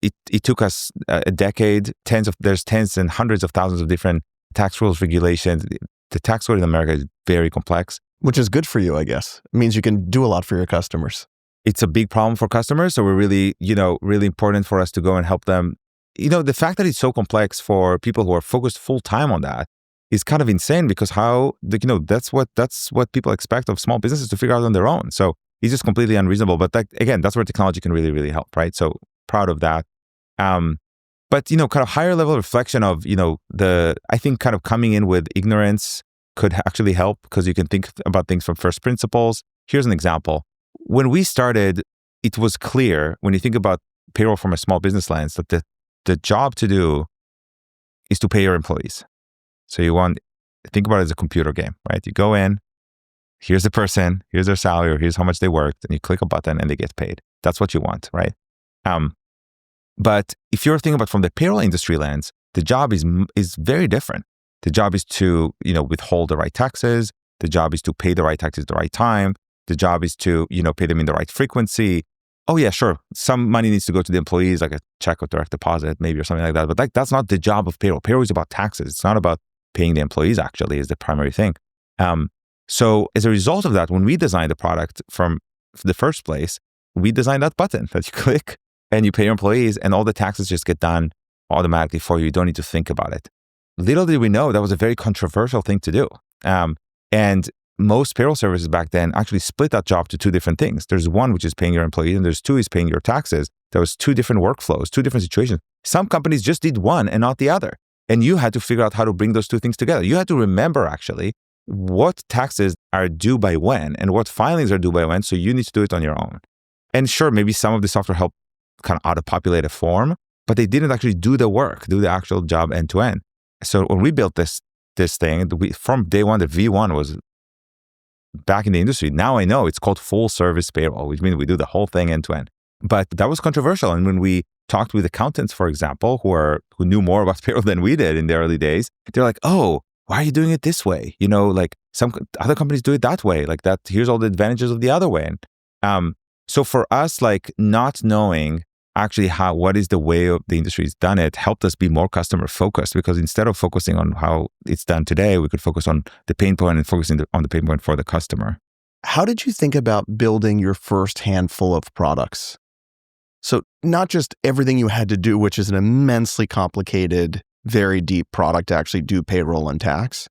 [SPEAKER 1] It took us a decade. There's tens and hundreds of thousands of different tax rules, regulations. The tax code in America is very complex.
[SPEAKER 2] Which is good for you, I guess. It means you can do a lot for your customers.
[SPEAKER 1] It's a big problem for customers. So we're really, really important for us to go and help them. The fact that it's so complex for people who are focused full time on that is kind of insane because that's what people expect of small businesses to figure out on their own. So it's just completely unreasonable. But again, that's where technology can really, really help, right? So proud of that. But kind of higher level reflection of, I think kind of coming in with ignorance could actually help because you can think about things from first principles. Here's an example. When we started, it was clear when you think about payroll from a small business lens that the job to do is to pay your employees. So think about it as a computer game, right? You go in, here's the person, here's their salary, or here's how much they worked, and you click a button and they get paid. That's what you want, right? But if you're thinking about from the payroll industry lens, the job is very different. The job is to, withhold the right taxes. The job is to pay the right taxes at the right time. The job is to, pay them in the right frequency. Oh yeah, sure. Some money needs to go to the employees, like a check or direct deposit, maybe, or something like that. But that's not the job of payroll. Payroll is about taxes. It's not about paying the employees, actually, is the primary thing. So as a result of that, when we designed the product from the first place, we designed that button that you click and you pay your employees and all the taxes just get done automatically for you. You don't need to think about it. Little did we know that was a very controversial thing to do. And most payroll services back then actually split that job to two different things. There's one, which is paying your employees, and there's two is paying your taxes. There was two different workflows, two different situations. Some companies just did one and not the other. And you had to figure out how to bring those two things together. You had to remember actually what taxes are due by when and what filings are due by when. So you need to do it on your own. And sure, maybe some of the software helped kind of auto-populate a form, but they didn't actually do the work, do the actual job end to end. So when we built this thing, from day one, the V1 was back in the industry. Now I know it's called full service payroll, which means we do the whole thing end to end. But that was controversial. And when we talked with accountants, for example, who knew more about payroll than we did in the early days, they're like, oh, why are you doing it this way? Like some other companies do it that way. Like that, here's all the advantages of the other way. And so for us, like not knowing actually what is the way of the industry's done it helped us be more customer focused, because instead of focusing on how it's done today, we could focus on the pain point and focusing on the pain point for the customer.
[SPEAKER 2] How did you think about building your first handful of products? So not just everything you had to do, which is an immensely complicated, very deep product to actually do payroll and tax.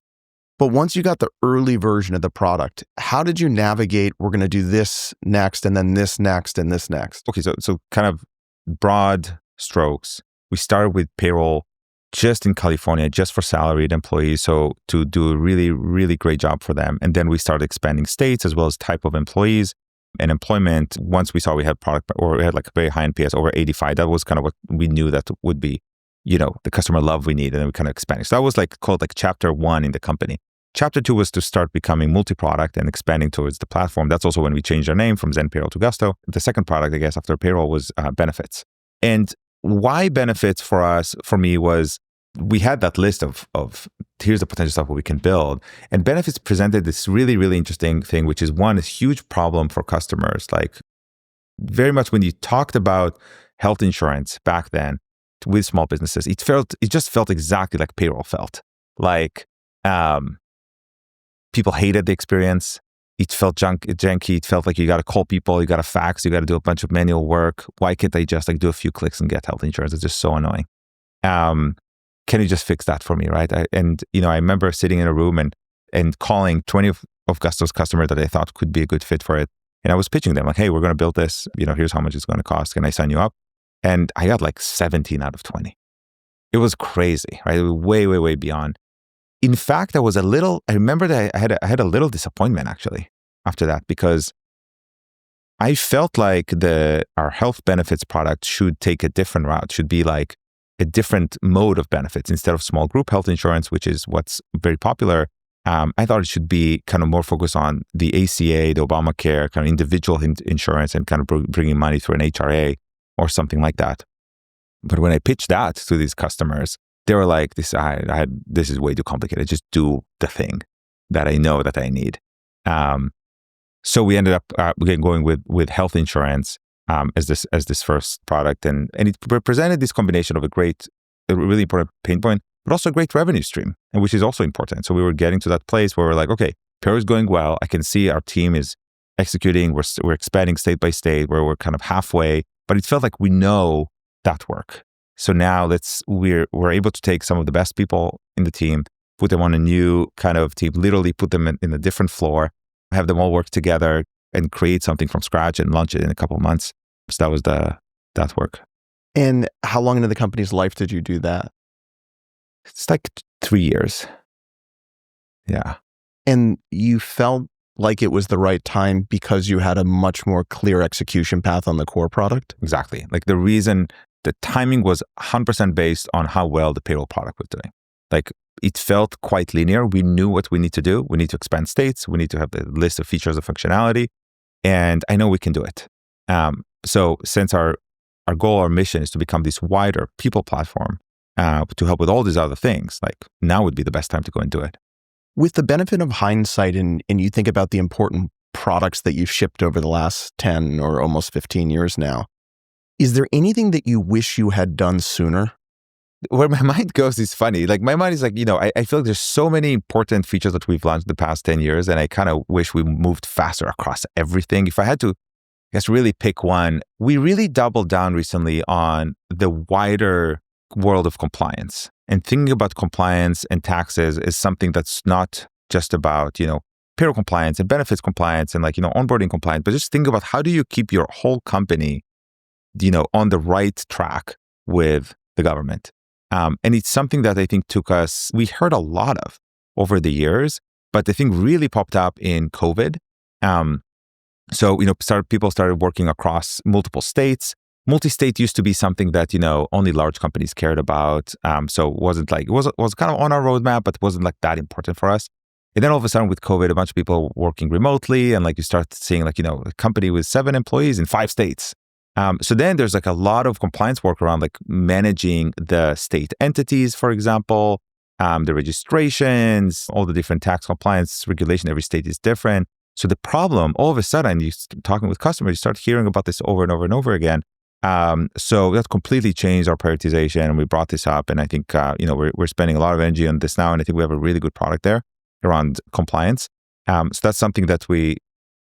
[SPEAKER 2] But once you got the early version of the product, how did you navigate, we're going to do this next, and then this next, and this next?
[SPEAKER 1] Okay, so kind of broad strokes. We started with payroll just in California, just for salaried employees. So to do a really, really great job for them. And then we started expanding states as well as type of employees and employment. Once we saw we had product, or we had like a very high NPS, over 85, that was kind of what we knew that would be, the customer love we need. And then we kind of expanded. So that was called chapter 1 in the company. Chapter 2 was to start becoming multi-product and expanding towards the platform. That's also when we changed our name from Zen Payroll to Gusto. The second product, I guess, after payroll was benefits. And why benefits for me was we had that list of here's the potential stuff we can build. And benefits presented this really, really interesting thing, which is one, a huge problem for customers. Like very much when you talked about health insurance back then with small businesses, it just felt exactly like payroll felt. Like people hated the experience. It felt janky. It felt like you got to call people, you got to fax, you got to do a bunch of manual work. Why can't I just do a few clicks and get health insurance? It's just so annoying. Can you just fix that for me, right? I remember sitting in a room and calling 20 of Gusto's customers that I thought could be a good fit for it. And I was pitching them like, hey, we're going to build this. Here's how much it's going to cost. Can I sign you up? And I got 17 out of 20. It was crazy, right? It was way, way, way beyond. In fact, I remember that I had a little disappointment actually after that, because I felt like our health benefits product should take a different route, should be like a different mode of benefits instead of small group health insurance, which is what's very popular. I thought it should be kind of more focused on the ACA, the Obamacare, kind of individual insurance, and kind of bringing money through an HRA or something like that. But when I pitched that to these customers, they were like, this is way too complicated. Just do the thing that I know that I need. So we ended up going with health insurance as this first product, and it represented this combination of a really important pain point, but also a great revenue stream, and which is also important. So we were getting to that place where we're like, okay, payroll is going well. I can see our team is executing. We're expanding state by state, where we're kind of halfway, but it felt like we know that work. So now we're able to take some of the best people in the team, put them on a new kind of team, literally put them in a different floor, have them all work together and create something from scratch and launch it in a couple of months. So that was that work.
[SPEAKER 2] And how long into the company's life did you do that?
[SPEAKER 1] It's 3 years. Yeah.
[SPEAKER 2] And you felt like it was the right time because you had a much more clear execution path on the core product?
[SPEAKER 1] Exactly. The timing was 100% based on how well the payroll product was doing. It felt quite linear. We knew what we need to do. We need to expand states. We need to have the list of features and functionality. And I know we can do it. So since our goal, our mission is to become this wider people platform to help with all these other things, now would be the best time to go and do it.
[SPEAKER 2] With the benefit of hindsight, and you think about the important products that you've shipped over the last 10 or almost 15 years now, is there anything that you wish you had done sooner?
[SPEAKER 1] Where my mind goes is funny. My mind is I feel like there's so many important features that we've launched the past 10 years, and I kind of wish we moved faster across everything. If I had to, I guess, really pick one, we really doubled down recently on the wider world of compliance. And thinking about compliance and taxes is something that's not just about, payroll compliance and benefits compliance and onboarding compliance, but just think about how do you keep your whole company on the right track with the government. And it's something that I think we heard a lot of over the years, but the thing really popped up in COVID. So, people started working across multiple states. Multi-state used to be something that, only large companies cared about. So it wasn't it was kind of on our roadmap, but it wasn't that important for us. And then all of a sudden with COVID, a bunch of people working remotely, and like you start seeing like, a company with 7 employees in 5 states. So then there's like a lot of compliance work around like managing the state entities, for example, the registrations, all the different tax compliance regulation. Every state is different. So the problem, all of a sudden, talking with customers, you start hearing about this over and over and over again. So that completely changed our prioritization, and we brought this up. And I think we're spending a lot of energy on this now, and I think we have a really good product there around compliance. So that's something that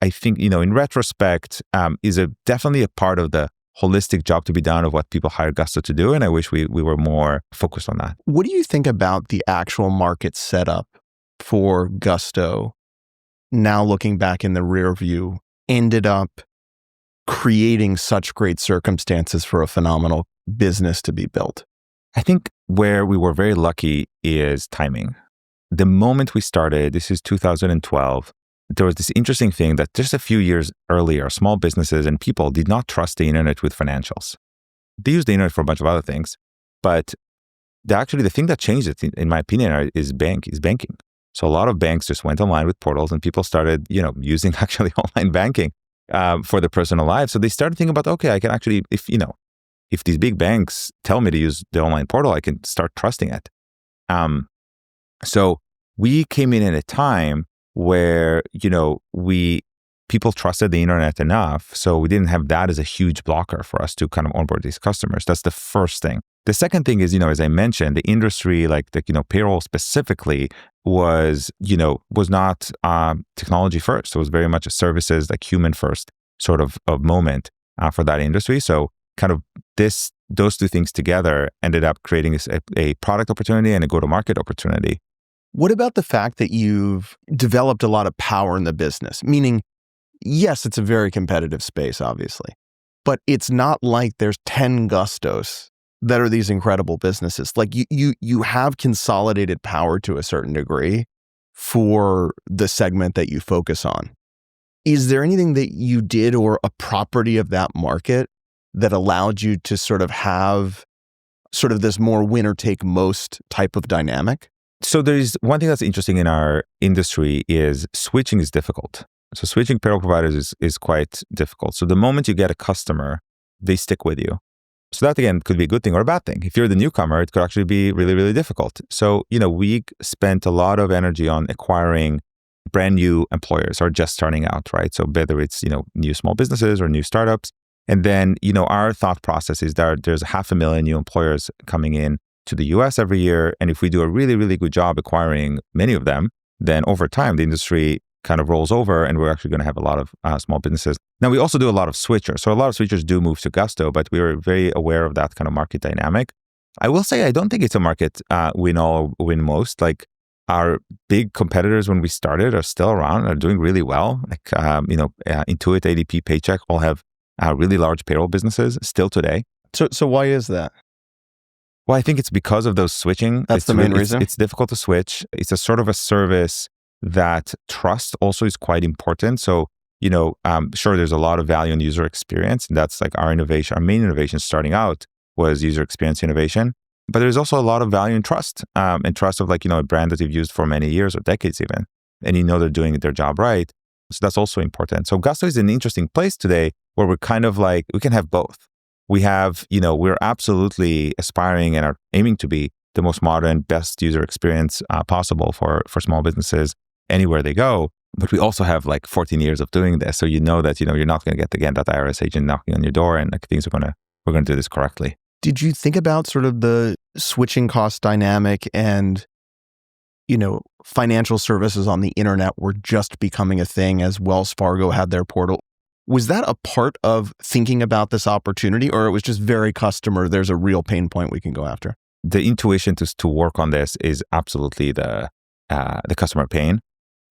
[SPEAKER 1] I think, in retrospect, is definitely a part of the holistic job to be done of what people hired Gusto to do. And I wish we were more focused on that.
[SPEAKER 2] What do you think about the actual market setup for Gusto, now looking back in the rear view, ended up creating such great circumstances for a phenomenal business to be built?
[SPEAKER 1] I think where we were very lucky is timing. The moment we started, this is 2012, there was this interesting thing that just a few years earlier, small businesses and people did not trust the internet with financials. They used the internet for a bunch of other things, but the thing that changed it, in my opinion, is banking. So a lot of banks just went online with portals, and people started, using actually online banking for their personal lives. So they started thinking about, okay, I can actually, if these big banks tell me to use the online portal, I can start trusting it. So we came in at a time where, people trusted the internet enough. So we didn't have that as a huge blocker for us to kind of onboard these customers. That's the first thing. The second thing is, as I mentioned, the industry, like the, payroll specifically was not technology first. It was very much a services, like human first sort of moment for that industry. So kind of those two things together ended up creating a product opportunity and a go-to-market opportunity.
[SPEAKER 2] What about the fact that you've developed a lot of power in the business? Meaning, yes, it's a very competitive space, obviously, but it's not like there's 10 Gustos that are these incredible businesses. Like you have consolidated power to a certain degree for the segment that you focus on. Is there anything that you did or a property of that market that allowed you to sort of have sort of this more winner take most type of dynamic?
[SPEAKER 1] So there's one thing that's interesting in our industry is switching is difficult. So switching payroll providers is quite difficult. So the moment you get a customer, they stick with you. So that, again, could be a good thing or a bad thing. If you're the newcomer, it could actually be really, really difficult. So, we spent a lot of energy on acquiring brand new employers or just starting out, right? So whether it's, new small businesses or new startups. And then, our thought process is that there's 500,000 new employers coming in to the US every year. And if we do a really, really good job acquiring many of them, then over time, the industry kind of rolls over and we're actually going to have a lot of small businesses. Now, we also do a lot of switchers. So a lot of switchers do move to Gusto, but we were very aware of that kind of market dynamic. I will say, I don't think it's a market win all, win most. Like our big competitors when we started are still around and are doing really well. Like, Intuit, ADP, Paycheck all have really large payroll businesses still today.
[SPEAKER 2] So why is that?
[SPEAKER 1] Well, I think it's because of those switching.
[SPEAKER 2] That's the main reason?
[SPEAKER 1] It's difficult to switch. It's a sort of a service that trust also is quite important. So, sure, there's a lot of value in user experience. And that's like our innovation. Our main innovation starting out was user experience innovation. But there's also a lot of value in trust, and trust of like, a brand that you've used for many years or decades even. And they're doing their job right. So that's also important. So Gusto is an interesting place today where we're kind of like, we can have both. We have, we're absolutely aspiring and are aiming to be the most modern, best user experience possible for small businesses anywhere they go. But we also have like 14 years of doing this. So that, you're not going to get, again, that IRS agent knocking on your door and like we're going to do this correctly.
[SPEAKER 2] Did you think about sort of the switching cost dynamic and, financial services on the internet were just becoming a thing as Wells Fargo had their portal? Was that a part of thinking about this opportunity, or it was just very customer, there's a real pain point we can go after?
[SPEAKER 1] The intuition to work on this is absolutely the customer pain.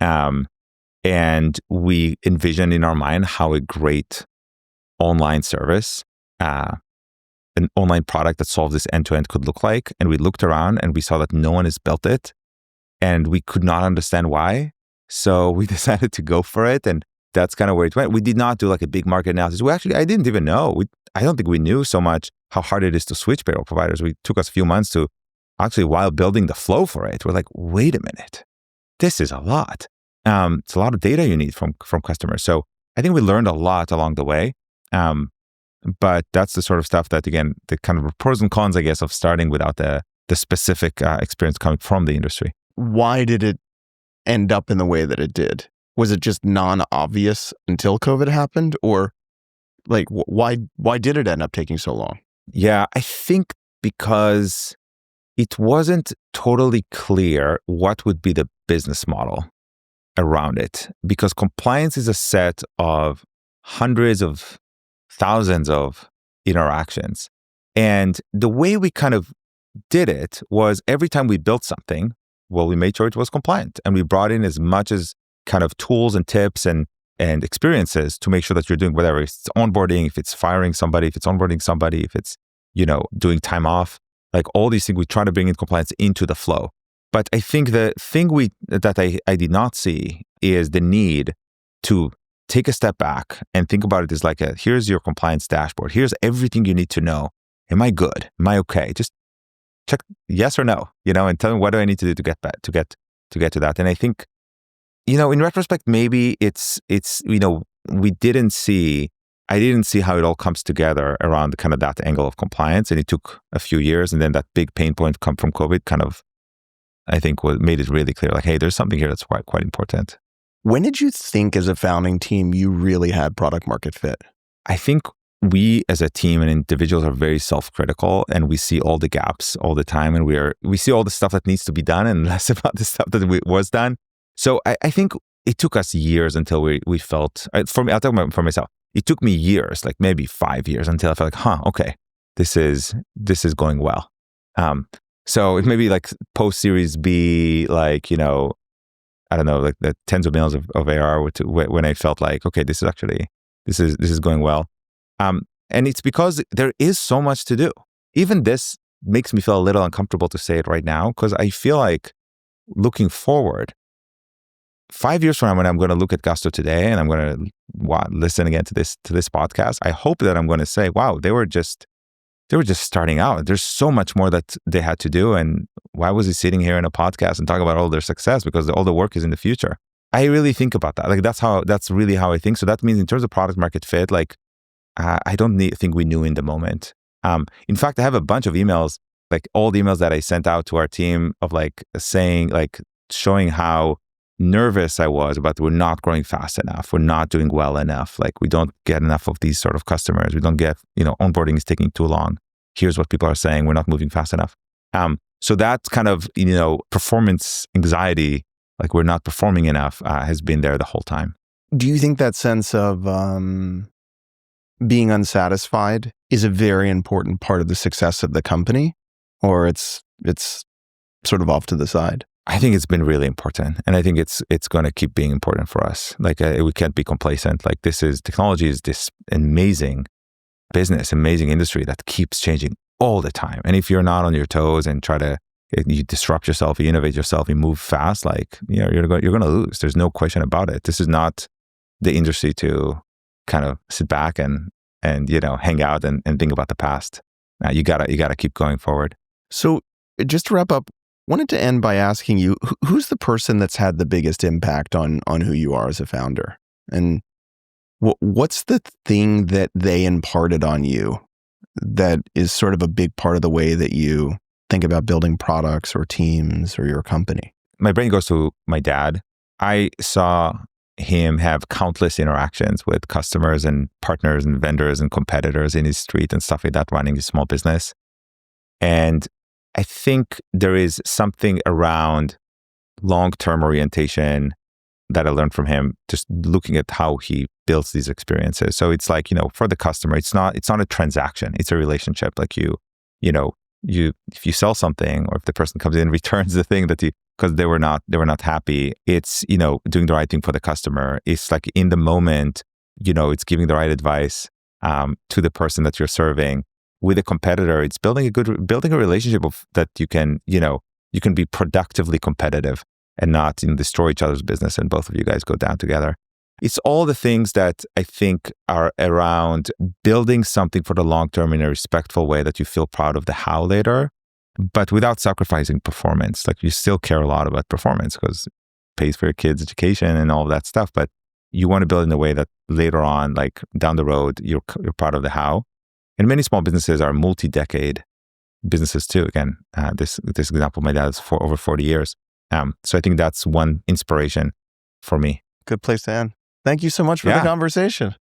[SPEAKER 1] And we envisioned in our mind how a great online service, an online product that solves this end-to-end could look like. And we looked around and we saw that no one has built it and we could not understand why. So we decided to go for it. And that's kind of where it went. We did not do like a big market analysis. I didn't even know. I don't think we knew so much how hard it is to switch payroll providers. It took us a few months to actually, while building the flow for it, we're like, wait a minute. this is a lot. It's a lot of data you need from customers. So I think we learned a lot along the way. But that's the sort of stuff that, again, the kind of pros and cons, I guess, of starting without the specific experience coming from the industry.
[SPEAKER 2] Why did it end up in the way that it did? Was it just non-obvious until COVID happened? Or like, why did it end up taking so long?
[SPEAKER 1] Yeah, I think because it wasn't totally clear what would be the business model around it. Because compliance is a set of hundreds of thousands of interactions. And the way we kind of did it was every time we built something, well, we made sure it was compliant. And we brought in as much as kind of tools and tips and experiences to make sure that you're doing whatever. If it's onboarding, if it's firing somebody, if it's onboarding somebody, if it's, doing time off, like all these things, we try to bring in compliance into the flow. But I think the thing that I did not see is the need to take a step back and think about it as like here's your compliance dashboard. Here's everything you need to know. Am I good? Am I okay? Just check yes or no, and tell me what do I need to do to get back, to get to that. And I think, in retrospect, maybe it's I didn't see how it all comes together around kind of that angle of compliance. And it took a few years. And then that big pain point come from COVID kind of, I think, made it really clear, like, hey, there's something here that's quite important.
[SPEAKER 2] When did you think as a founding team you really had product market fit?
[SPEAKER 1] I think we as a team and individuals are very self-critical, and we see all the gaps all the time, and we see all the stuff that needs to be done and less about the stuff that was done. So I think it took us years until we felt, for me, I'll talk about for myself, it took me years, like maybe 5 years, until I felt like, okay, this is going well. So it may be like post Series B, like, I don't know, like the tens of millions of ARR when I felt like, okay, this is going well. And it's because there is so much to do. Even this makes me feel a little uncomfortable to say it right now, because I feel like looking forward, 5 years from now, when I'm going to look at Gusto today and I'm going to listen again to this podcast, I hope that I'm going to say, wow, they were just starting out. There's so much more that they had to do. And why was he sitting here in a podcast and talking about all their success? Because all the work is in the future. I really think about that. Like that's really how I think. So that means in terms of product market fit, like I don't think we knew in the moment. In fact, I have a bunch of emails, like all the emails that I sent out to our team of like saying, like showing how nervous I was about we're not growing fast enough. We're not doing well enough. Like we don't get enough of these sort of customers. We don't get, onboarding is taking too long. Here's what people are saying. We're not moving fast enough. So that kind of, performance anxiety, like we're not performing enough, has been there the whole time.
[SPEAKER 2] Do you think that sense of being unsatisfied is a very important part of the success of the company, or it's sort of off to the side?
[SPEAKER 1] I think it's been really important, and I think it's going to keep being important for us. Like we can't be complacent. Like technology is this amazing business, amazing industry that keeps changing all the time. And if you're not on your toes and you disrupt yourself, you innovate yourself, you move fast, like you're going to lose. There's no question about it. This is not the industry to kind of sit back and hang out and think about the past. You gotta keep going forward.
[SPEAKER 2] So just to wrap up, wanted to end by asking you, who's the person that's had the biggest impact on who you are as a founder? And what's the thing that they imparted on you that is sort of a big part of the way that you think about building products or teams or your company?
[SPEAKER 1] My brain goes to my dad. I saw him have countless interactions with customers and partners and vendors and competitors in his street and stuff like that, running his small business. And I think there is something around long-term orientation that I learned from him, just looking at how he builds these experiences. So it's like, for the customer, it's not a transaction, it's a relationship. Like if you sell something, or if the person comes in and returns the thing because they were not happy, it's, doing the right thing for the customer. It's like in the moment, it's giving the right advice to the person that you're serving. With a competitor, it's building a relationship that you can be productively competitive and not destroy each other's business, and both of you guys go down together. It's all the things that I think are around building something for the long term in a respectful way that you feel proud of the how later, but without sacrificing performance. Like you still care a lot about performance because pays for your kids' education and all of that stuff. But you want to build in a way that later on, like down the road, you're part of the how. And many small businesses are multi-decade businesses too. Again, this example, my dad's for over 40 years. So I think that's one inspiration for me.
[SPEAKER 2] Good place to end. Thank you so much for the conversation.